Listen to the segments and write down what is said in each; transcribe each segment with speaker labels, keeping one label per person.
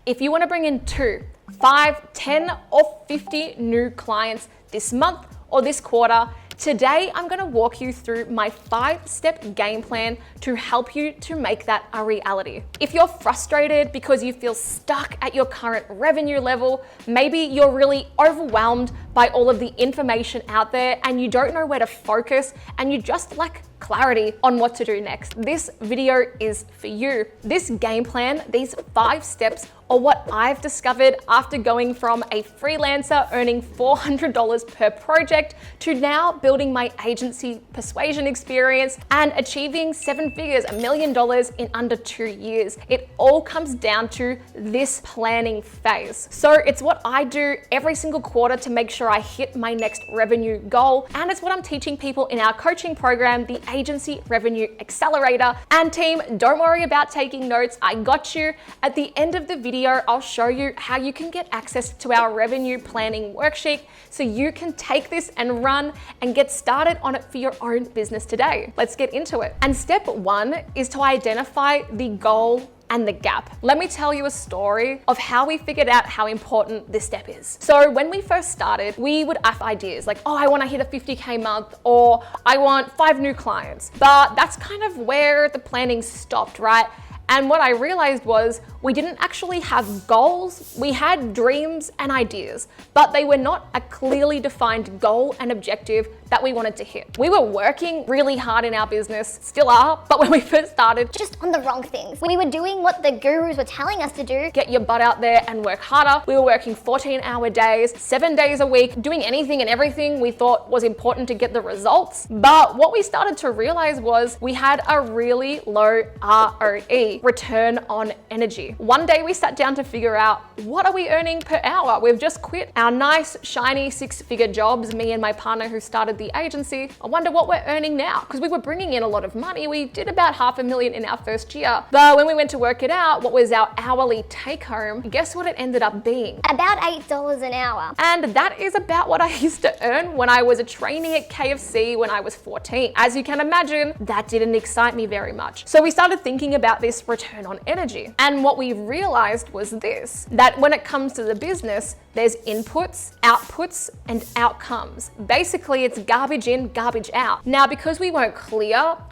Speaker 1: If you want to bring in 2, 5, 10, or 50 new clients this month or this quarter, today I'm going to walk you through my 5-step game plan to help you to make that a reality. If you're frustrated because you feel stuck at your current revenue level, maybe you're really overwhelmed by all of the information out there and you don't know where to focus and you just lack clarity on what to do next, this video is for you. This game plan, these 5 steps, are what I've discovered after going from a freelancer earning $400 per project to now building my agency persuasion experience and achieving 7 figures, $1 million in under 2 years. It all comes down to this planning phase. So it's what I do every single quarter to make sure I hit my next revenue goal. And it's what I'm teaching people in our coaching program, the Agency Revenue Accelerator. And team, don't worry about taking notes. I got you. At the end of the video, I'll show you how you can get access to our revenue planning worksheet so you can take this and run and get started on it for your own business today. Let's get into it. And step 1 is to identify the goal and the gap. Let me tell you a story of how we figured out how important this step is. So when we first started, we would have ideas like, oh, I want to hit a 50K month, or I want 5 new clients. But that's kind of where the planning stopped, right? And what I realized was we didn't actually have goals. We had dreams and ideas, but they were not a clearly defined goal and objective that we wanted to hit. We were working really hard in our business, still are, but when we first started,
Speaker 2: just on the wrong things. We were doing what the gurus were telling us to do.
Speaker 1: Get your butt out there and work harder. We were working 14-hour days, 7 days a week, doing anything and everything we thought was important to get the results. But what we started to realize was we had a really low ROE, return on energy. One day we sat down to figure out, what are we earning per hour? We've just quit our nice, shiny 6-figure jobs, me and my partner who started the agency. I wonder what we're earning now, because we were bringing in a lot of money. We did about $500,000 in our first year. But when we went to work it out, what was our hourly take home? Guess what it ended up being?
Speaker 2: About $8 an hour.
Speaker 1: And that is about what I used to earn when I was a trainee at KFC when I was 14. As you can imagine, that didn't excite me very much. So we started thinking about this return on energy. And what we realized was this, that when it comes to the business, there's inputs, outputs, and outcomes. Basically, it's garbage in, garbage out. Now, because we weren't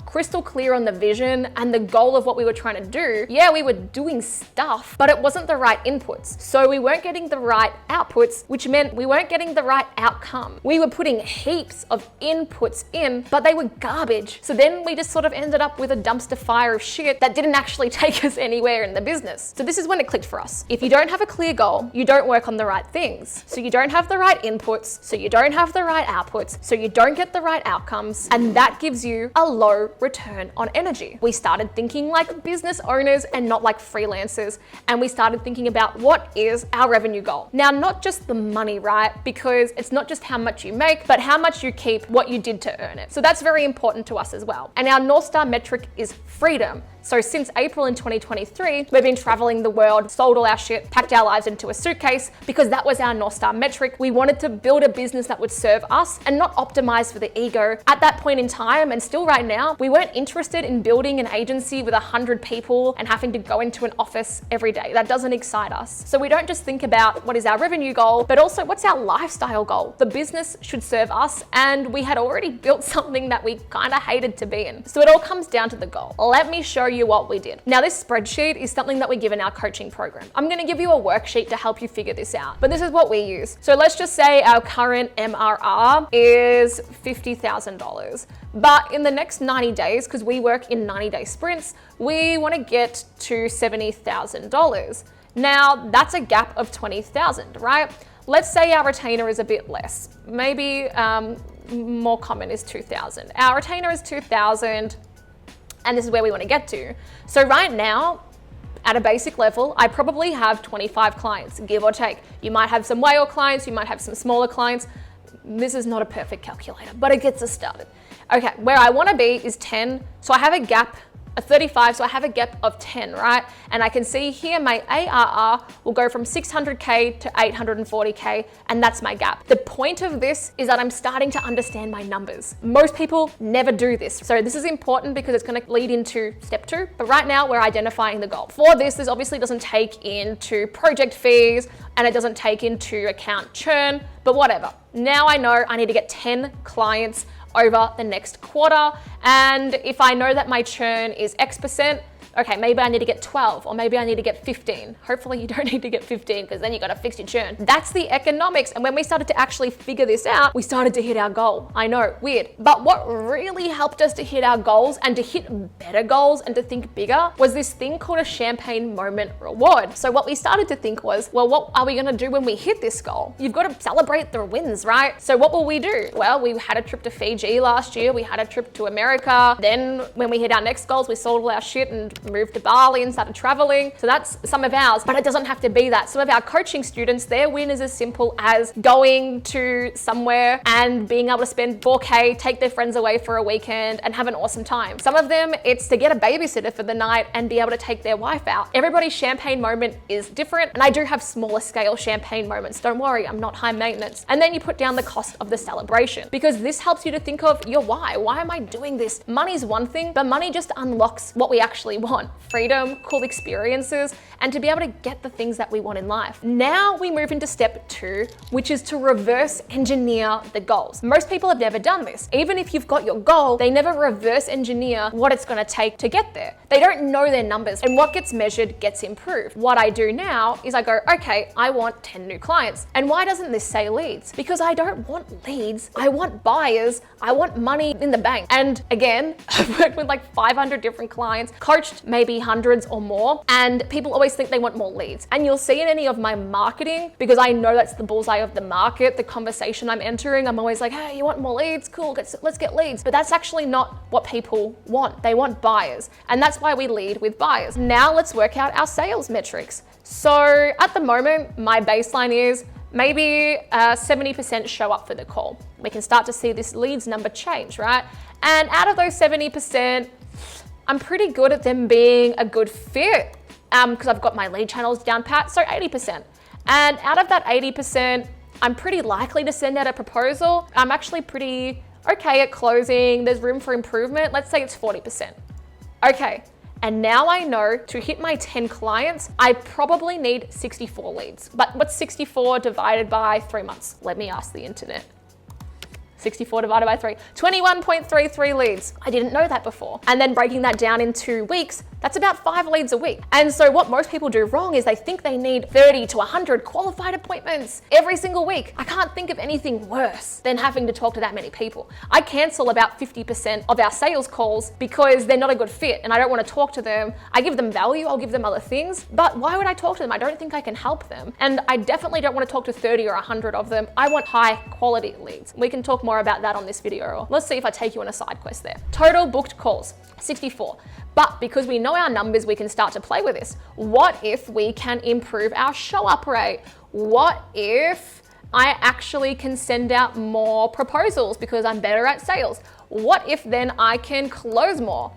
Speaker 1: crystal clear on the vision and the goal of what we were trying to do, yeah, we were doing stuff, but it wasn't the right inputs. So we weren't getting the right outputs, which meant we weren't getting the right outcome. We were putting heaps of inputs in, but they were garbage. So then we just sort of ended up with a dumpster fire of shit that didn't actually take us anywhere in the business. So this is when it clicked for us. If you don't have a clear goal, you don't work on the right things. So you don't have the right inputs, so you don't have the right outputs, so you don't get the right outcomes, and that gives you a low return on energy. We started thinking like business owners and not like freelancers, and we started thinking about what is our revenue goal. Now, not just the money, right? Because it's not just how much you make, but how much you keep what you did to earn it. So that's very important to us as well. And our North Star metric is freedom. So since April in 2023, we've been traveling the world, sold all our shit, packed our lives into a suitcase because that was our North Star metric. We wanted to build a business that would serve us and not optimize for the ego. At that point in time, and still right now, we weren't interested in building an agency with 100 people and having to go into an office every day. That doesn't excite us. So we don't just think about what is our revenue goal, but also what's our lifestyle goal. The business should serve us, and we had already built something that we kind of hated to be in. So it all comes down to the goal. Let me show you what we did. Now, this spreadsheet is something that we give in our coaching program. I'm going to give you a worksheet to help you figure this out, but this is what we use. So let's just say our current MRR is $50,000. But in the next 90 days, because we work in 90-day sprints, we want to get to $70,000. Now, that's a gap of $20,000, right? Let's say our retainer is a bit less. Maybe more common is $2,000. Our retainer is $2,000, and this is where we want to get to. So right now, at a basic level, I probably have 25 clients, give or take. You might have some whale clients, you might have some smaller clients. This is not a perfect calculator, but it gets us started. Okay, where I want to be is 10. So I have a gap a 35, so I have a gap of 10, right? And I can see here my ARR will go from 600K to 840K, and that's my gap. The point of this is that I'm starting to understand my numbers. Most people never do this. So this is important because it's gonna lead into step 2, but right now we're identifying the goal. For this obviously doesn't take into project fees and it doesn't take into account churn, but whatever. Now I know I need to get 10 clients over the next quarter. And if I know that my churn is X%, okay, maybe I need to get 12 or maybe I need to get 15. Hopefully you don't need to get 15 because then you gotta fix your churn. That's the economics. And when we started to actually figure this out, we started to hit our goal. I know, weird. But what really helped us to hit our goals and to hit better goals and to think bigger was this thing called a champagne moment reward. So what we started to think was, well, what are we gonna do when we hit this goal? You've got to celebrate the wins, right? So what will we do? Well, we had a trip to Fiji last year. We had a trip to America. Then when we hit our next goals, we sold all our shit and moved to Bali and started traveling. So that's some of ours, but it doesn't have to be that. Some of our coaching students, their win is as simple as going to somewhere and being able to spend 4K, take their friends away for a weekend and have an awesome time. Some of them, it's to get a babysitter for the night and be able to take their wife out. Everybody's champagne moment is different, and I do have smaller scale champagne moments. Don't worry, I'm not high maintenance. And then you put down the cost of the celebration, because this helps you to think of your why. Why am I doing this? Money's one thing, but money just unlocks what we actually want. Freedom, cool experiences, and to be able to get the things that we want in life. Now we move into step 2, which is to reverse engineer the goals. Most people have never done this. Even if you've got your goal, they never reverse engineer what it's gonna take to get there. They don't know their numbers, and what gets measured gets improved. What I do now is I go, okay, I want 10 new clients. And why doesn't this say leads? Because I don't want leads. I want buyers. I want money in the bank. And again, I've worked with like 500 different clients, coached maybe hundreds or more, and people always think they want more leads. And you'll see in any of my marketing, because I know that's the bullseye of the market, the conversation I'm entering, I'm always like, hey, you want more leads? Cool, let's get leads. But that's actually not what people want. They want buyers. And that's why we lead with buyers. Now let's work out our sales metrics. So at the moment, my baseline is maybe 70% show up for the call. We can start to see this leads number change, right? And out of those 70%, I'm pretty good at them being a good fit because I've got my lead channels down pat, so 80%. And out of that 80%, I'm pretty likely to send out a proposal. I'm actually pretty okay at closing. There's room for improvement. Let's say it's 40%. Okay, and now I know to hit my 10 clients, I probably need 64 leads. But what's 64 divided by 3 months? Let me ask the internet. 64 divided by 3, 21.33 leads. I didn't know that before. And then breaking that down into weeks, that's about 5 leads a week. And so what most people do wrong is they think they need 30 to 100 qualified appointments every single week. I can't think of anything worse than having to talk to that many people. I cancel about 50% of our sales calls because they're not a good fit and I don't want to talk to them. I give them value, I'll give them other things, but why would I talk to them? I don't think I can help them. And I definitely don't want to talk to 30 or 100 of them. I want high quality leads. We can talk more about that on this video. Let's see if I take you on a side quest there. Total booked calls, 64. But because we know our numbers, we can start to play with this. What if we can improve our show up rate? What if I actually can send out more proposals because I'm better at sales? What if then I can close more?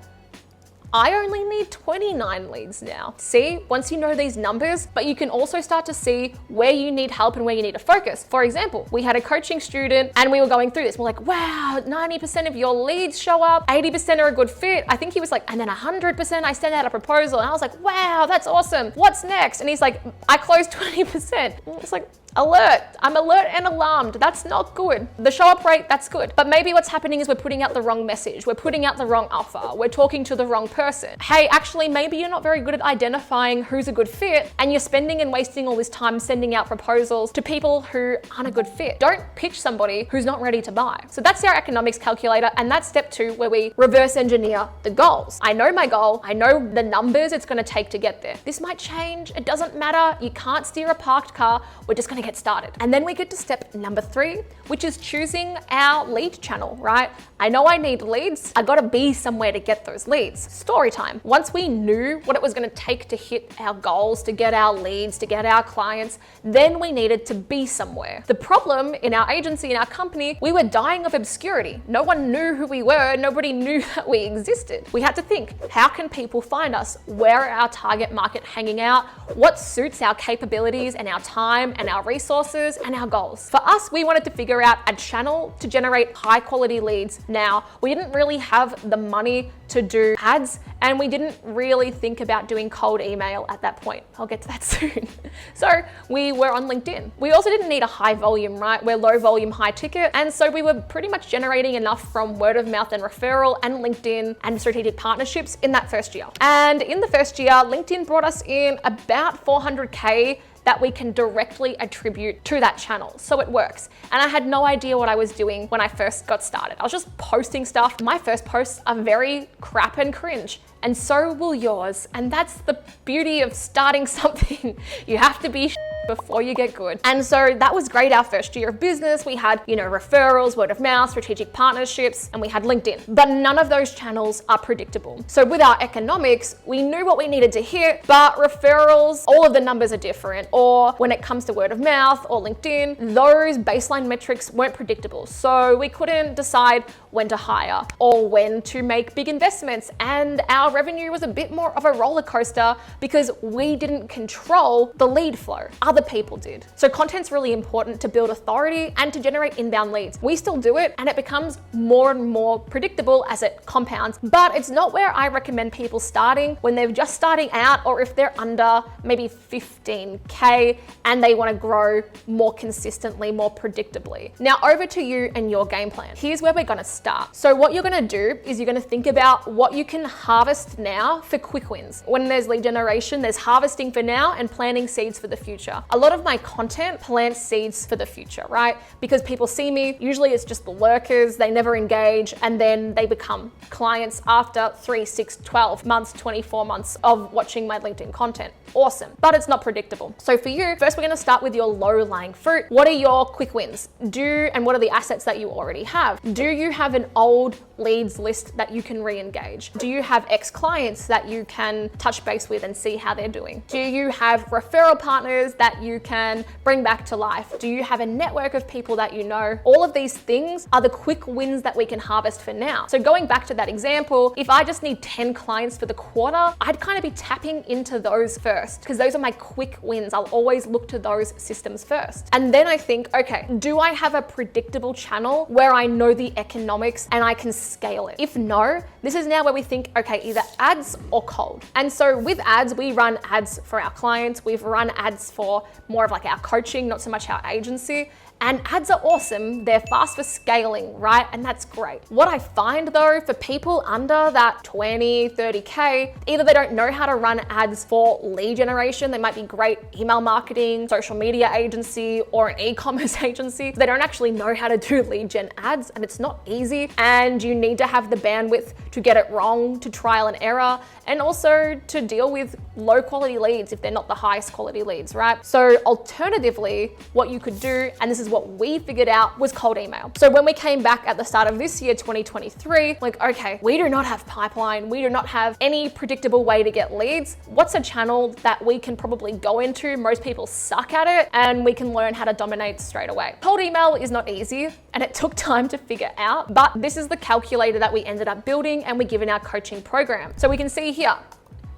Speaker 1: I only need 29 leads now. See, once you know these numbers, but you can also start to see where you need help and where you need to focus. For example, we had a coaching student and we were going through this. We're like, wow, 90% of your leads show up, 80% are a good fit. I think he was like, and then 100% I sent out a proposal. And I was like, wow, that's awesome. What's next? And he's like, I closed 20%. It's like, alert. I'm alert and alarmed. That's not good. The show up rate, that's good. But maybe what's happening is we're putting out the wrong message. We're putting out the wrong offer. We're talking to the wrong person. Hey, actually, maybe you're not very good at identifying who's a good fit and you're spending and wasting all this time sending out proposals to people who aren't a good fit. Don't pitch somebody who's not ready to buy. So that's our economics calculator. And that's step 2 where we reverse engineer the goals. I know my goal. I know the numbers it's going to take to get there. This might change. It doesn't matter. You can't steer a parked car. We're just going to get started. And then we get to step number 3, which is choosing our lead channel, right? I know I need leads. I got to be somewhere to get those leads. story time. Once we knew what it was going to take to hit our goals, to get our leads, to get our clients, then we needed to be somewhere. The problem in our agency, in our company, we were dying of obscurity. No one knew who we were. Nobody knew that we existed. We had to think, how can people find us? Where are our target market hanging out? What suits our capabilities and our time and our resources and our goals? For us, we wanted to figure out a channel to generate high quality leads. Now, we didn't really have the money to do ads, and we didn't really think about doing cold email at that point. I'll get to that soon. So we were on LinkedIn. We also didn't need a high volume, right? We're low volume, high ticket. And so we were pretty much generating enough from word of mouth and referral and LinkedIn and strategic partnerships in that first year. And in the first year, LinkedIn brought us in about 400K that we can directly attribute to that channel. So it works. And I had no idea what I was doing when I first got started. I was just posting stuff. My first posts are very crap and cringe, and so will yours. And that's the beauty of starting something. You have to be before you get good. And so that was great our first year of business. We had, referrals, word of mouth, strategic partnerships, and we had LinkedIn. But none of those channels are predictable. So with our economics, we knew what we needed to hit, but referrals, all of the numbers are different. Or when it comes to word of mouth or LinkedIn, those baseline metrics weren't predictable. So we couldn't decide when to hire or when to make big investments. And our revenue was a bit more of a roller coaster because we didn't control the lead flow. Other people did. So content's really important to build authority and to generate inbound leads. We still do it, and it becomes more and more predictable as it compounds, but it's not where I recommend people starting when they're just starting out, or if they're under maybe 15K and they want to grow more consistently, more predictably. Now over to you and your game plan. Here's where we're going to start. So what you're going to do is you're going to think about what you can harvest now for quick wins. When there's lead generation, there's harvesting for now and planting seeds for the future. A lot of my content plants seeds for the future, right? Because people see me, usually it's just the lurkers, they never engage, and then they become clients after 3, 6, 12 months, 24 months of watching my LinkedIn content. Awesome, but it's not predictable. So for you, first we're gonna start with your low-lying fruit. What are your quick wins? And what are the assets that you already have? Do you have an old leads list that you can re-engage? Do you have ex-clients that you can touch base with and see how they're doing? Do you have referral partners that you can bring back to life? Do you have a network of people that you know? All of these things are the quick wins that we can harvest for now. So going back to that example, if I just need 10 clients for the quarter, I'd kind of be tapping into those first because those are my quick wins. I'll always look to those systems first. And then I think, okay, do I have a predictable channel where I know the economics and I can scale it? If no, this is now where we think, okay, either ads or cold. And so with ads, we run ads for our clients. We've run ads for more of like our coaching, not so much our agency. And ads are awesome. They're fast for scaling, right? And that's great. What I find though, for people under that 20, 30K, either they don't know how to run ads for lead generation. They might be great email marketing, social media agency, or an e-commerce agency. They don't actually know how to do lead gen ads, and it's not easy. And you need to have the bandwidth to get it wrong, to trial and error, and also to deal with low quality leads if they're not the highest quality leads, right? So alternatively, what you could do, and this is what we figured out, was cold email. So when we came back at the start of this year, 2023, like, okay, we do not have pipeline. We do not have any predictable way to get leads. What's a channel that we can probably go into? Most people suck at it, and we can learn how to dominate straight away. Cold email is not easy, and it took time to figure out, but this is the calculator that we ended up building and we give in our coaching program. So we can see here,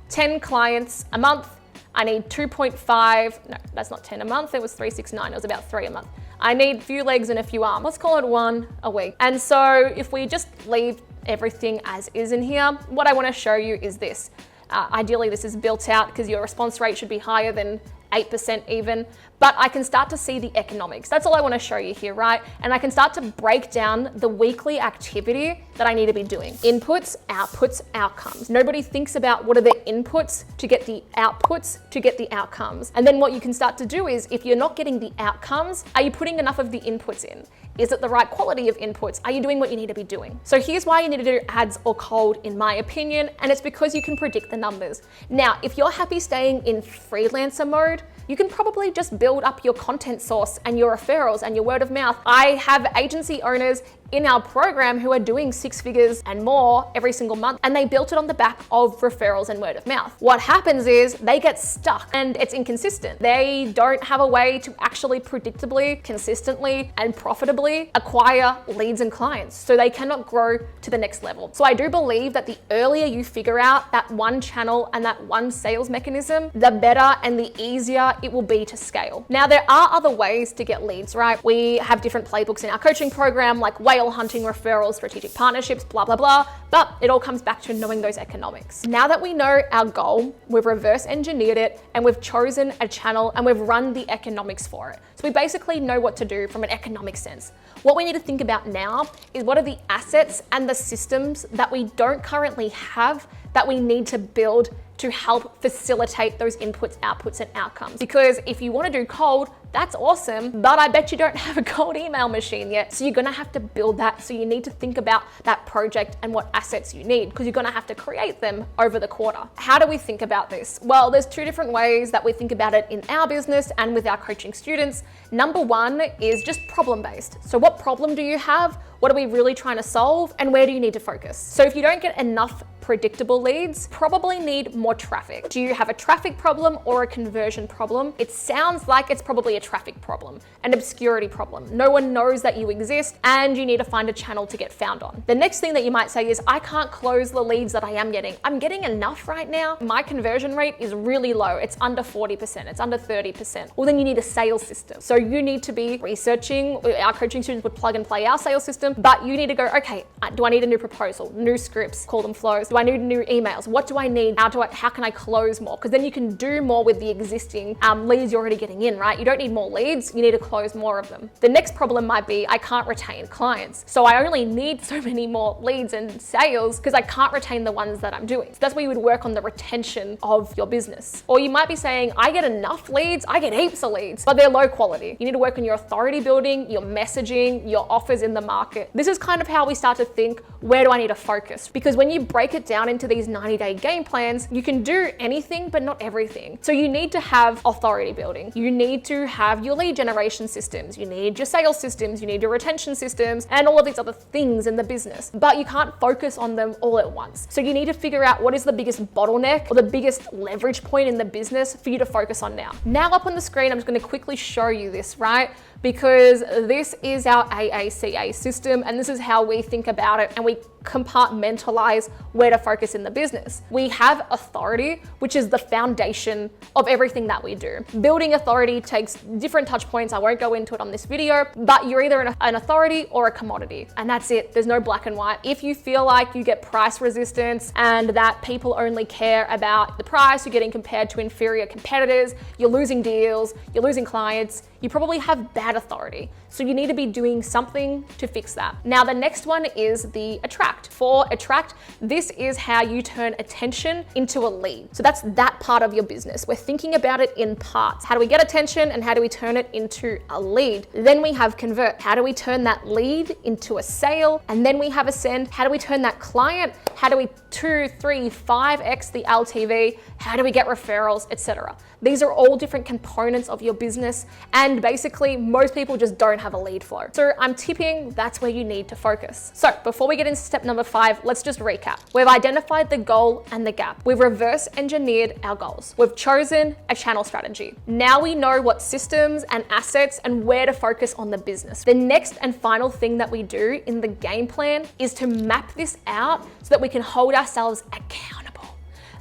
Speaker 1: 10 clients a month. I need 2.5, no, that's not 10 a month. It was 369, it was about 3 a month. I need a few legs and a few arms. Let's call it 1 a week. And so if we just leave everything as is in here, what I wanna show you is this. Ideally, this is built out because your response rate should be higher than 8% even, but I can start to see the economics. That's all I want to show you here, right? And I can start to break down the weekly activity that I need to be doing. Inputs, outputs, outcomes. Nobody thinks about what are the inputs to get the outputs to get the outcomes. And then what you can start to do is, if you're not getting the outcomes, are you putting enough of the inputs in? Is it the right quality of inputs? Are you doing what you need to be doing? So here's why you need to do ads or cold, in my opinion, and it's because you can predict the numbers. Now, if you're happy staying in freelancer mode, you can probably just build up your content source and your referrals and your word of mouth. I have agency owners in our program who are doing 6 figures and more every single month, and they built it on the back of referrals and word of mouth. What happens is they get stuck and it's inconsistent. They don't have a way to actually predictably, consistently, and profitably acquire leads and clients, so they cannot grow to the next level. So I do believe that the earlier you figure out that one channel and that one sales mechanism, the better and the easier it will be to scale. Now, there are other ways to get leads, right? We have different playbooks in our coaching program, like whale hunting, referrals, strategic partnerships, blah, blah, blah. But it all comes back to knowing those economics. Now that we know our goal, we've reverse engineered it and we've chosen a channel and we've run the economics for it. So we basically know what to do from an economic sense. What we need to think about now is what are the assets and the systems that we don't currently have that we need to build to help facilitate those inputs, outputs, and outcomes. Because if you want to do cold, that's awesome, but I bet you don't have a cold email machine yet. So you're gonna have to build that. So you need to think about that project and what assets you need, because you're gonna have to create them over the quarter. How do we think about this? Well, there's 2 different ways that we think about it in our business and with our coaching students. Number 1 is just problem-based. So what problem do you have? What are we really trying to solve? And where do you need to focus? So if you don't get enough predictable leads, probably need more traffic. Do you have a traffic problem or a conversion problem? It sounds like it's probably a traffic problem, an obscurity problem. No one knows that you exist and you need to find a channel to get found on. The next thing that you might say is, I can't close the leads that I am getting. I'm getting enough right now. My conversion rate is really low. It's under 40%, it's under 30%. Well, then you need a sales system. So you need to be researching. Our coaching students would plug and play our sales system, but you need to go, okay, do I need a new proposal, new scripts, call them flows? Do I need new emails? What do I need? How can I close more? Because then you can do more with the existing leads you're already getting in, right? You don't need more leads, you need to close more of them. The next problem might be, I can't retain clients. So I only need so many more leads and sales because I can't retain the ones that I'm doing. So that's where you would work on the retention of your business. Or you might be saying, I get enough leads, I get heaps of leads, but they're low quality. You need to work on your authority building, your messaging, your offers in the market. This is kind of how we start to think, where do I need to focus? Because when you break it down into these 90-day game plans, you can do anything, but not everything. So you need to have authority building. You need to have your lead generation systems. You need your sales systems. You need your retention systems and all of these other things in the business, but you can't focus on them all at once. So you need to figure out what is the biggest bottleneck or the biggest leverage point in the business for you to focus on now. Now up on the screen, I'm just going to quickly show you this, right? Because this is our AACA system and this is how we think about it, and we compartmentalize where to focus in the business. We have authority, which is the foundation of everything that we do. Building authority takes different touch points. I won't go into it on this video, but you're either an authority or a commodity, and that's it. There's no black and white. If you feel like you get price resistance and that people only care about the price, you're getting compared to inferior competitors, you're losing deals, you're losing clients, you probably have bad authority. So you need to be doing something to fix that. Now, the next one is the attract. For attract, this is how you turn attention into a lead. So that's that part of your business. We're thinking about it in parts. How do we get attention and how do we turn it into a lead? Then we have convert. How do we turn that lead into a sale? And then we have ascend. How do we turn that client? How do we 2, 3, 5x the LTV? How do we get referrals, etc.? These are all different components of your business, and basically most people just don't have a lead flow. So I'm tipping that's where you need to focus. So before we get into step number 5, let's just recap. We've identified the goal and the gap. We've reverse engineered our goals. We've chosen a channel strategy. Now we know what systems and assets and where to focus on the business. The next and final thing that we do in the game plan is to map this out so that we can hold ourselves accountable.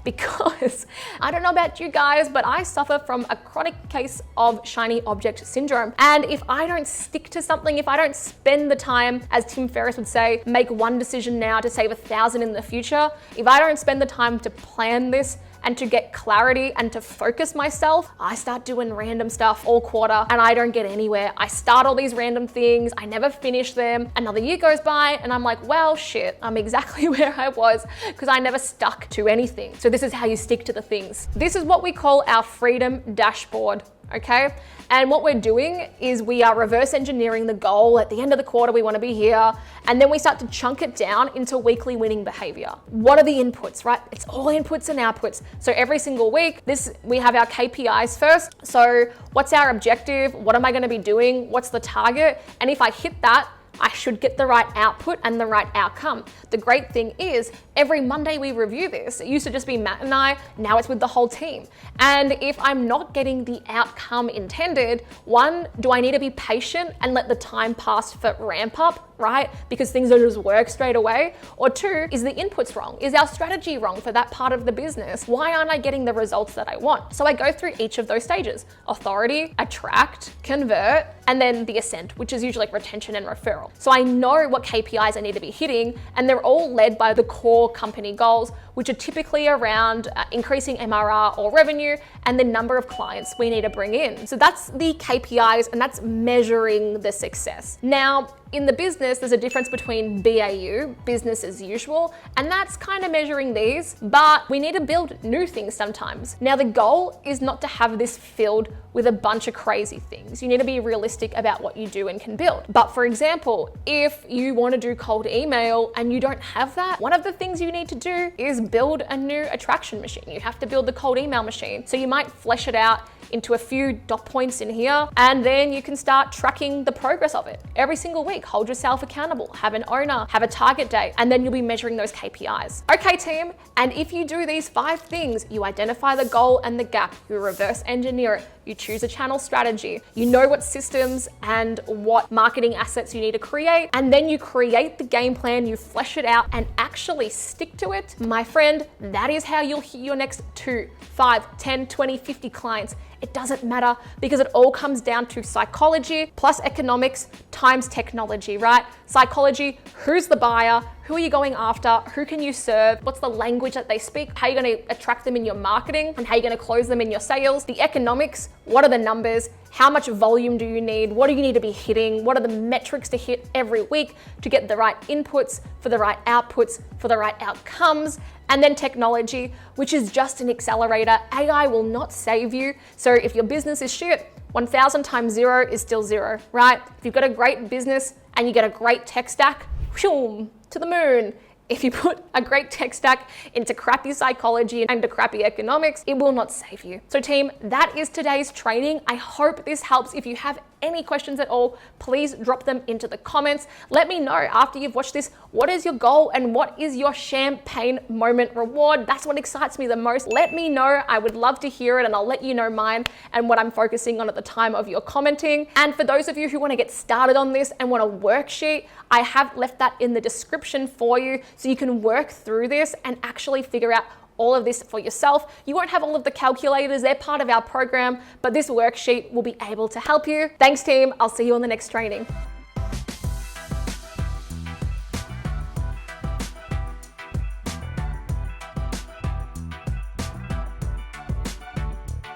Speaker 1: Because I don't know about you guys, but I suffer from a chronic case of shiny object syndrome. And if I don't stick to something, if I don't spend the time, as Tim Ferriss would say, make one decision now to save 1,000 in the future, if I don't spend the time to plan this and to get clarity and to focus myself, I start doing random stuff all quarter and I don't get anywhere. I start all these random things, I never finish them. Another year goes by and I'm like, well, shit, I'm exactly where I was because I never stuck to anything. So this is how you stick to the things. This is what we call our freedom dashboard. Okay? And what we're doing is we are reverse engineering the goal. At the end of the quarter, we want to be here. And then we start to chunk it down into weekly winning behavior. What are the inputs, right? It's all inputs and outputs. So every single week, we have our KPIs first. So what's our objective? What am I going to be doing? What's the target? And if I hit that, I should get the right output and the right outcome. The great thing is every Monday we review this. It used to just be Matt and I, now it's with the whole team. And if I'm not getting the outcome intended, one, do I need to be patient and let the time pass for ramp up, right? Because things don't just work straight away. Or two, is the inputs wrong? Is our strategy wrong for that part of the business? Why aren't I getting the results that I want? So I go through each of those stages: authority, attract, convert, and then the ascent, which is usually like retention and referral. So I know what KPIs I need to be hitting, and they're all led by the core company goals, which are typically around increasing MRR or revenue and the number of clients we need to bring in. So that's the KPIs, and that's measuring the success. Now, in the business, there's a difference between BAU, business as usual, and that's kind of measuring these, but we need to build new things sometimes. Now, the goal is not to have this filled with a bunch of crazy things. You need to be realistic about what you do and can build. But for example, if you want to do cold email and you don't have that, one of the things you need to do is build a new attraction machine. You have to build the cold email machine. So you might flesh it out into a few dot points in here, and then you can start tracking the progress of it every single week. Hold yourself accountable, have an owner, have a target date, and then you'll be measuring those KPIs. Okay, team, and if you do these 5 things, you identify the goal and the gap, you reverse engineer it, you choose a channel strategy, you know what systems and what marketing assets you need to create, and then you create the game plan, you flesh it out and actually stick to it, my friend, that is how you'll hit your next 2, 5, 10, 20, 50 clients. It doesn't matter, because it all comes down to psychology plus economics times technology, right? Psychology, who's the buyer? Who are you going after? Who can you serve? What's the language that they speak? How are you going to attract them in your marketing? And how are you going to close them in your sales? The economics, what are the numbers? How much volume do you need? What do you need to be hitting? What are the metrics to hit every week to get the right inputs for the right outputs for the right outcomes? And then technology, which is just an accelerator. AI will not save you. So if your business is shit, 1,000 times 0 is still 0, right? If you've got a great business and you get a great tech stack, whoom, to the moon. If you put a great tech stack into crappy psychology and to crappy economics, it will not save you. So team, that is today's training. I hope this helps. If you have any questions at all, please drop them into the comments. Let me know after you've watched this, what is your goal and what is your champagne moment reward? That's what excites me the most. Let me know. I would love to hear it, and I'll let you know mine and what I'm focusing on at the time of your commenting. And for those of you who want to get started on this and want a worksheet, I have left that in the description for you so you can work through this and actually figure out all of this for yourself. You won't have all of the calculators, they're part of our program, but this worksheet will be able to help you. Thanks team, I'll see you on the next training.